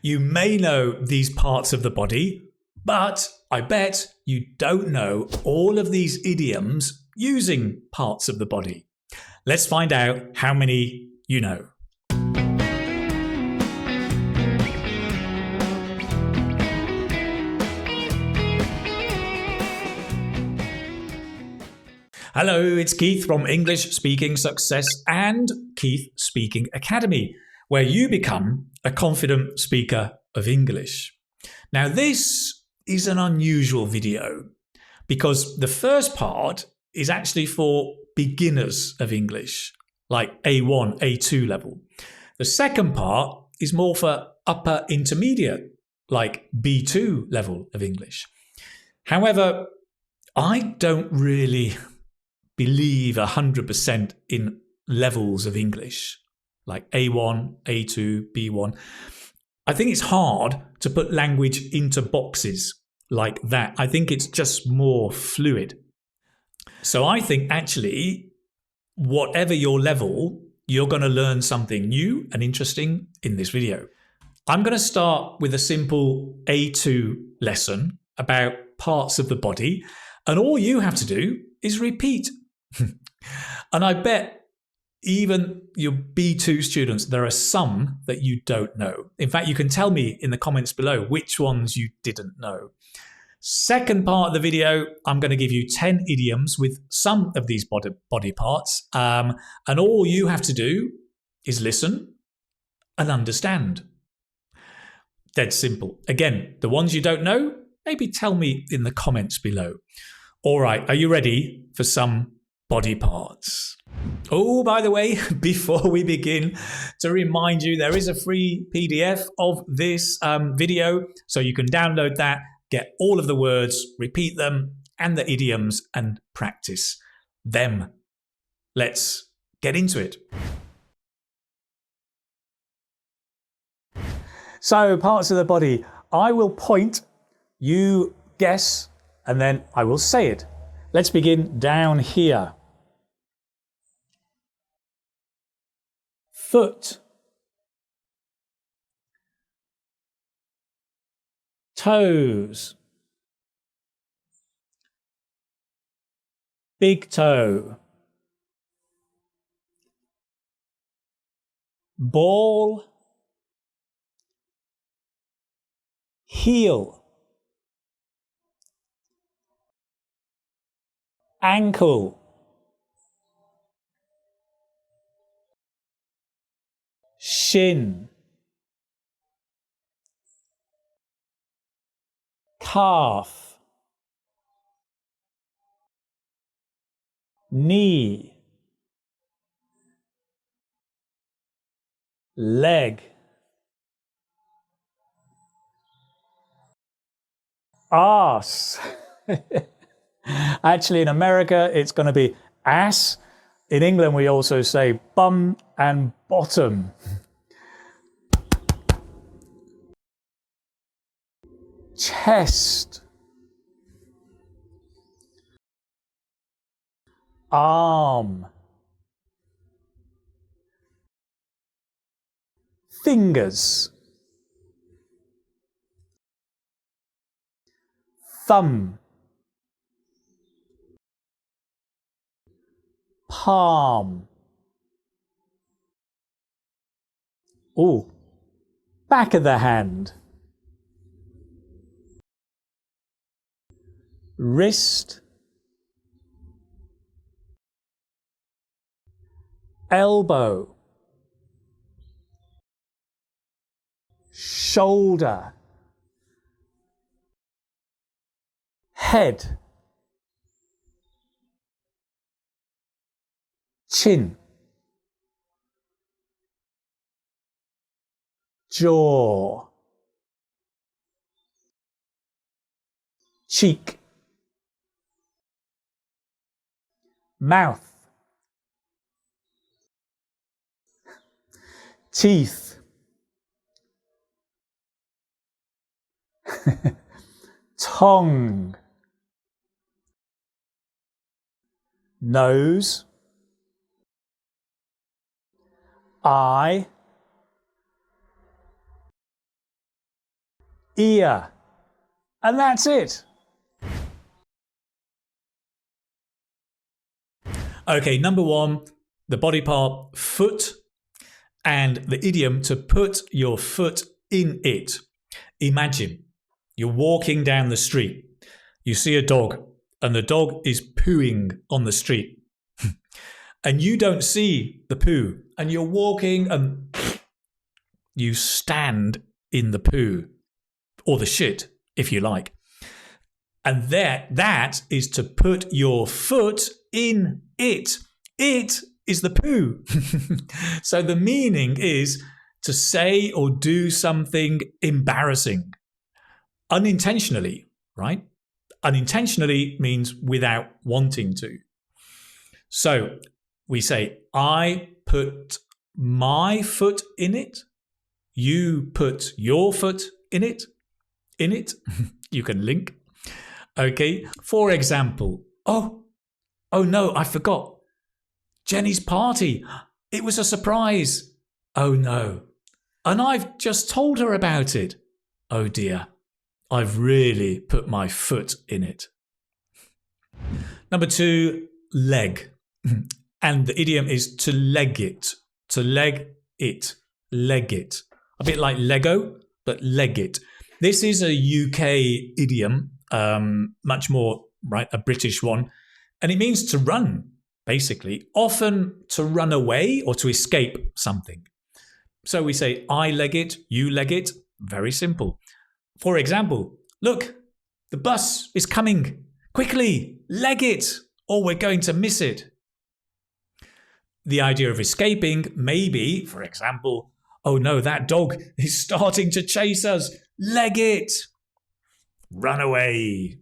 You may know these parts of the body, but I bet you don't know all of these idioms using parts of the body. Let's find out how many you know. Hello, it's Keith from English Speaking Success and Keith Speaking Academy, where you become a confident speaker of English. Now, this is an unusual video because the first part is actually for beginners of English, like A1, A2 level. The second part is more for upper intermediate, like B2 level of English. However, I don't really believe 100% in levels of English, like A1, A2, B1. I think it's hard to put language into boxes like that. I think it's just more fluid. So I think actually, whatever your level, you're going to learn something new and interesting in this video. I'm going to start with a simple A2 lesson about parts of the body, and all you have to do is repeat. And I bet even your B2 students, there are some that you don't know. In fact, you can tell me in the comments below which ones you didn't know. Second part of the video, I'm going to give you 10 idioms with some of these body parts. And all you have to do is listen and understand. Dead simple. Again, the ones you don't know, maybe tell me in the comments below. All right, are you ready for some body parts? Oh, by the way, before we begin, to remind you, there is a free PDF of this video, so you can download that, get all of the words, repeat them, and the idioms, and practice them. Let's get into it. So, parts of the body. I will point, you guess, and then I will say it. Let's begin down here. Foot, toes, big toe, ball, heel, ankle, shin, calf, knee, leg, ass. Actually, in America, it's going to be ass. In England, we also say bum and bottom. Chest, arm, fingers, thumb, palm. Oh, back of the hand. Wrist, elbow, shoulder, head, chin, jaw, cheek, mouth, teeth, tongue, nose, eye, ear. And that's it. Okay, number one, the body part foot, and the idiom to put your foot in it. Imagine you're walking down the street. You see a dog, and the dog is pooing on the street. And you don't see the poo, and you're walking and you stand in the poo, or the shit, if you like. And that is to put your foot in it. It is the poo. So the meaning is to say or do something embarrassing. Unintentionally, right? Unintentionally means without wanting to. So we say, I put my foot in it. You put your foot in it. In it. You can link. Okay. For example, oh no, I forgot. Jenny's party. It was a surprise. Oh no. And I've just told her about it. Oh dear. I've really put my foot in it. Number two, leg. And the idiom is to leg it. To leg it. Leg it. A bit like Lego, but leg it. This is a UK idiom, much more, right, a British one. And it means to run, basically. Often to run away or to escape something. So we say, I leg it, you leg it. Very simple. For example, look, the bus is coming. Quickly, leg it, or we're going to miss it. The idea of escaping may be, for example, oh no, that dog is starting to chase us. Leg it. Run away.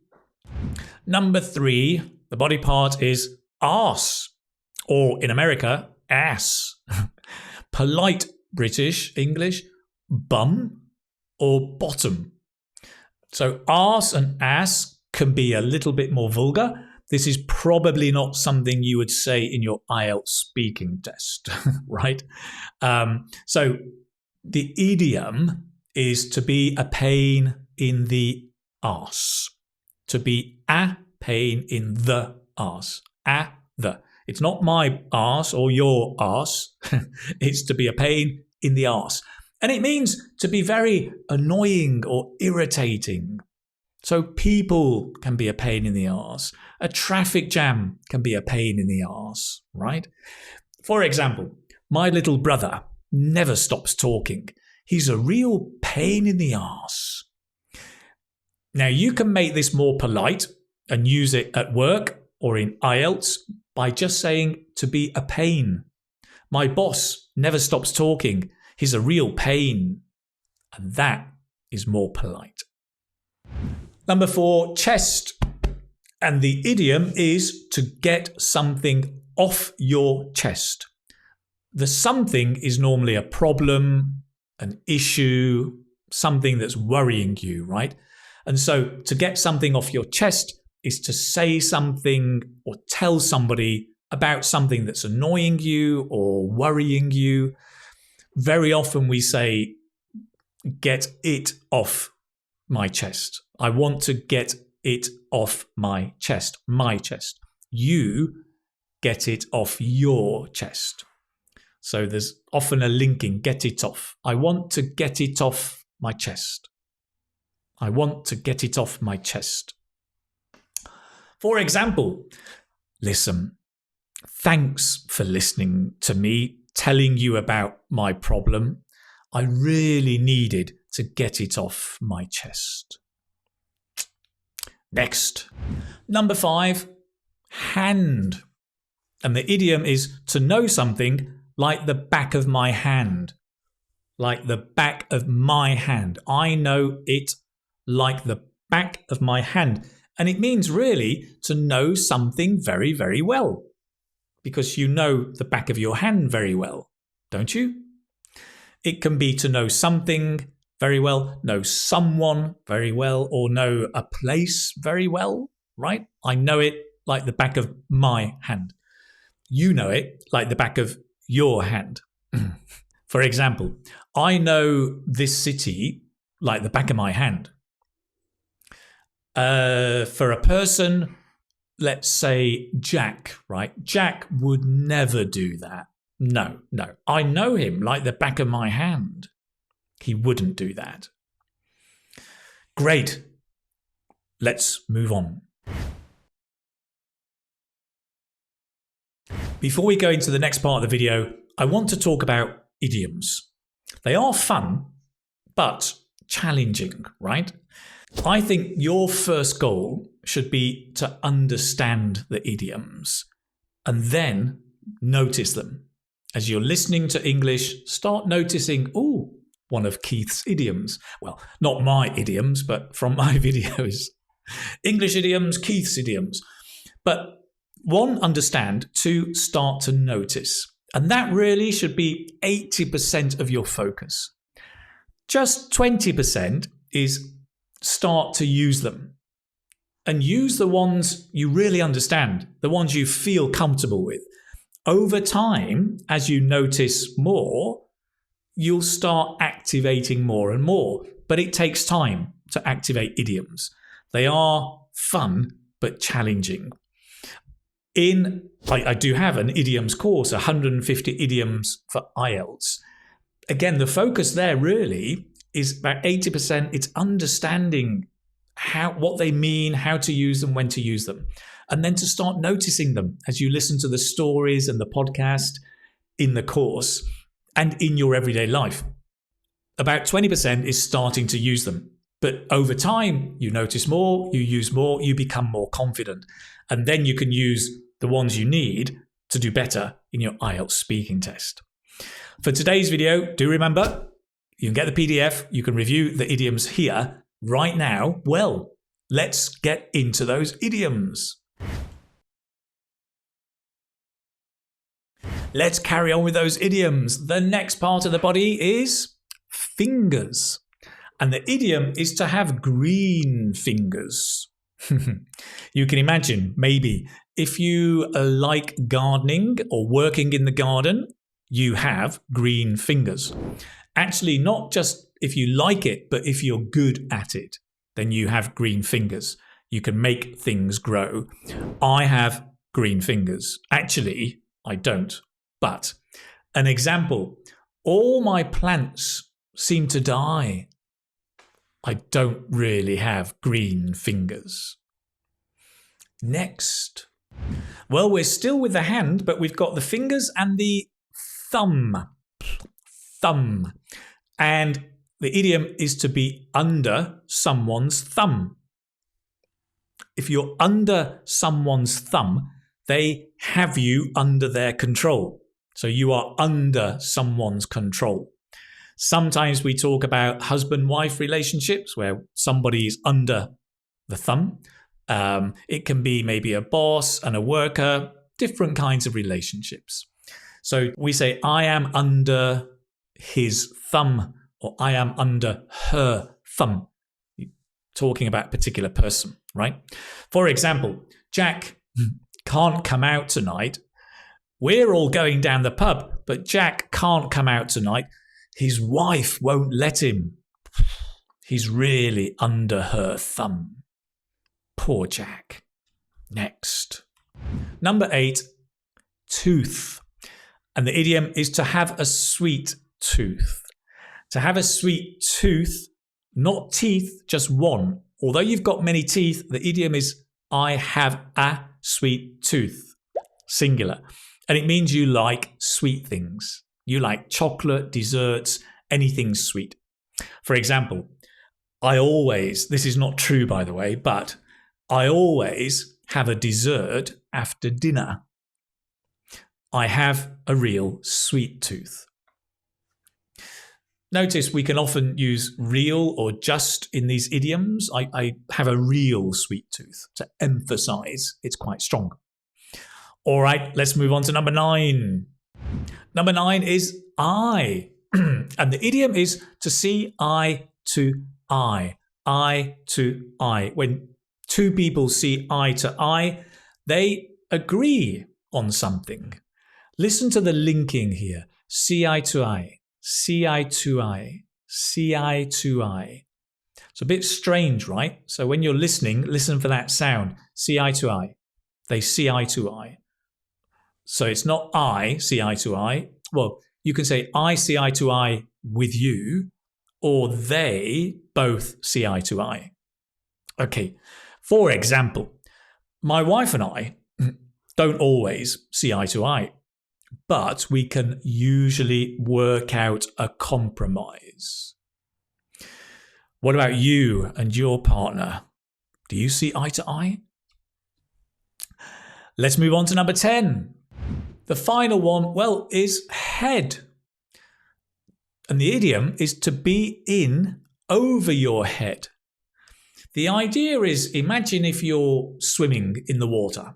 Number three, the body part is arse, or in America, ass. Polite British English, bum or bottom. So arse and ass can be a little bit more vulgar. This is probably not something you would say in your IELTS speaking test, right? So the idiom is to be a pain in the arse. To be a pain in the arse. The. It's not my arse or your arse. It's to be a pain in the arse. And it means to be very annoying or irritating. So people can be a pain in the arse. A traffic jam can be a pain in the arse, right? For example, my little brother never stops talking. He's a real pain in the arse. Now you can make this more polite and use it at work or in IELTS by just saying to be a pain. My boss never stops talking. He's a real pain. And that is more polite. Number four, chest. And the idiom is to get something off your chest. The something is normally a problem, an issue, something that's worrying you, right? And so to get something off your chest is to say something or tell somebody about something that's annoying you or worrying you. Very often we say, get it off my chest. I want to get it off my chest. My chest. You get it off your chest. So there's often a linking, get it off. I want to get it off my chest. I want to get it off my chest. For example, listen, thanks for listening to me telling you about my problem. I really needed to get it off my chest. Next, number five, hand. And the idiom is to know something like the back of my hand. Like the back of my hand. I know it like the back of my hand. And it means really to know something very, very well. Because you know the back of your hand very well, don't you? It can be to know something very well, know someone very well, or know a place very well, right? I know it like the back of my hand. You know it like the back of your hand. For example, I know this city like the back of my hand. For a person, let's say Jack, right? Jack would never do that. No. I know him like the back of my hand. He wouldn't do that. Great. Let's move on. Before we go into the next part of the video, I want to talk about idioms. They are fun, but challenging, right? I think your first goal should be to understand the idioms and then notice them. As you're listening to English, start noticing, oh, one of Keith's idioms. Well, not my idioms, but from my videos. English idioms, Keith's idioms. But one, understand. Two, start to notice. And that really should be 80% of your focus. Just 20% is start to use them. And use the ones you really understand, the ones you feel comfortable with. Over time, as you notice more, you'll start activating more and more. But it takes time to activate idioms. They are fun, but challenging. I do have an idioms course, 150 idioms for IELTS. Again, the focus there really is about 80%. It's understanding what they mean, how to use them, when to use them. And then to start noticing them as you listen to the stories and the podcast in the course and in your everyday life. About 20% is starting to use them. But over time, you notice more, you use more, you become more confident. And then you can use the ones you need to do better in your IELTS speaking test. For today's video, do remember, you can get the PDF, you can review the idioms here right now. Well, let's get into those idioms. Let's carry on with those idioms. The next part of the body is fingers. And the idiom is to have green fingers. You can imagine, maybe, if you like gardening or working in the garden, you have green fingers. Actually, not just if you like it, but if you're good at it, then you have green fingers. You can make things grow. I have green fingers. Actually, I don't. But an example, all my plants seem to die. I don't really have green fingers. Next. Well, we're still with the hand, but we've got the fingers and the thumb. Thumb. And the idiom is to be under someone's thumb. If you're under someone's thumb, they have you under their control. So you are under someone's control. Sometimes we talk about husband-wife relationships where somebody is under the thumb. It can be maybe a boss and a worker, different kinds of relationships. So we say, I am under his thumb, or I am under her thumb. Talking about a particular person, right? For example, Jack can't come out tonight. We're all going down the pub, but Jack can't come out tonight. His wife won't let him. He's really under her thumb. Poor Jack. Next. Number 8, tooth. And the idiom is to have a sweet tooth. To have a sweet tooth, not teeth, just one. Although you've got many teeth, the idiom is I have a sweet tooth. Singular. And it means you like sweet things. You like chocolate, desserts, anything sweet. For example, this is not true by the way, but I always have a dessert after dinner. I have a real sweet tooth. Notice we can often use real or just in these idioms. I have a real sweet tooth to emphasize it's quite strong. All right, let's move on to number 9. Number 9 is eye. And the idiom is to see eye to eye. Eye to eye. When two people see eye to eye, they agree on something. Listen to the linking here. See eye to eye. See eye to eye. See eye to eye. It's a bit strange, right? So when you're listening, listen for that sound. See eye to eye. They see eye to eye. So it's not I see eye to eye. Well, you can say I see eye to eye with you, or they both see eye to eye. Okay, for example, my wife and I don't always see eye to eye, but we can usually work out a compromise. What about you and your partner? Do you see eye to eye? Let's move on to number 10. The final one, well, is head. And the idiom is to be in over your head. The idea is, imagine if you're swimming in the water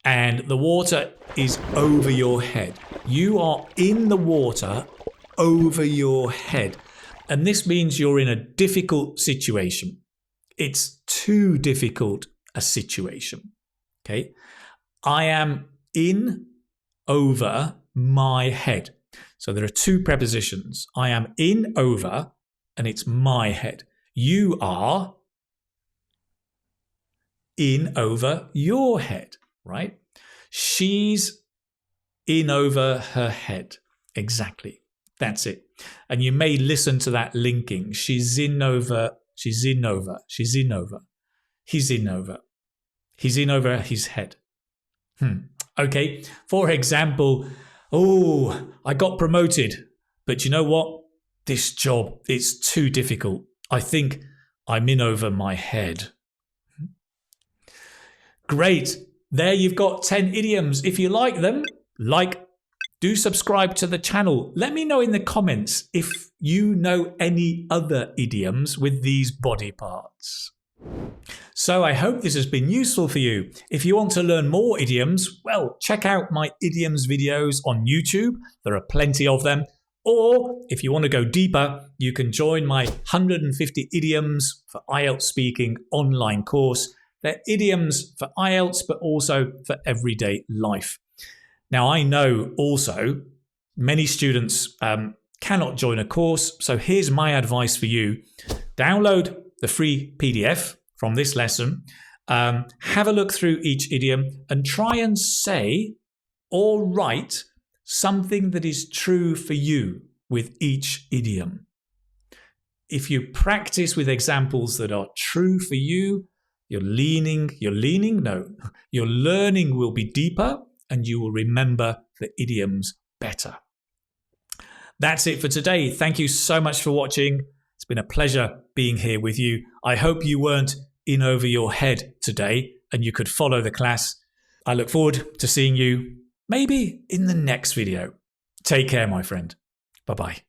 and the water is over your head. You are in the water over your head. And this means you're in a difficult situation. It's too difficult a situation. Okay? I am in over my head. So there are two prepositions. I am in over, and it's my head. You are in over your head, right? She's in over her head. Exactly. That's it. And you may listen to that linking. She's in over, she's in over, she's in over. He's in over. He's in over his head. Okay. For example, oh, I got promoted, but you know what? This job, it's too difficult. I think I'm in over my head. Great. There you've got 10 idioms. If you like them, do subscribe to the channel. Let me know in the comments if you know any other idioms with these body parts. So I hope this has been useful for you. If you want to learn more idioms, well, check out my idioms videos on YouTube. There are plenty of them. Or if you want to go deeper, you can join my 150 idioms for IELTS speaking online course. They're idioms for IELTS, but also for everyday life. Now, I know also many students cannot join a course. So here's my advice for you. Download the free PDF from this lesson. Have a look through each idiom and try and say or write something that is true for you with each idiom. If you practice with examples that are true for you, your learning will be deeper and you will remember the idioms better. That's it for today. Thank you so much for watching. It's been a pleasure being here with you. I hope you weren't in over your head today and you could follow the class. I look forward to seeing you maybe in the next video. Take care, my friend. Bye-bye.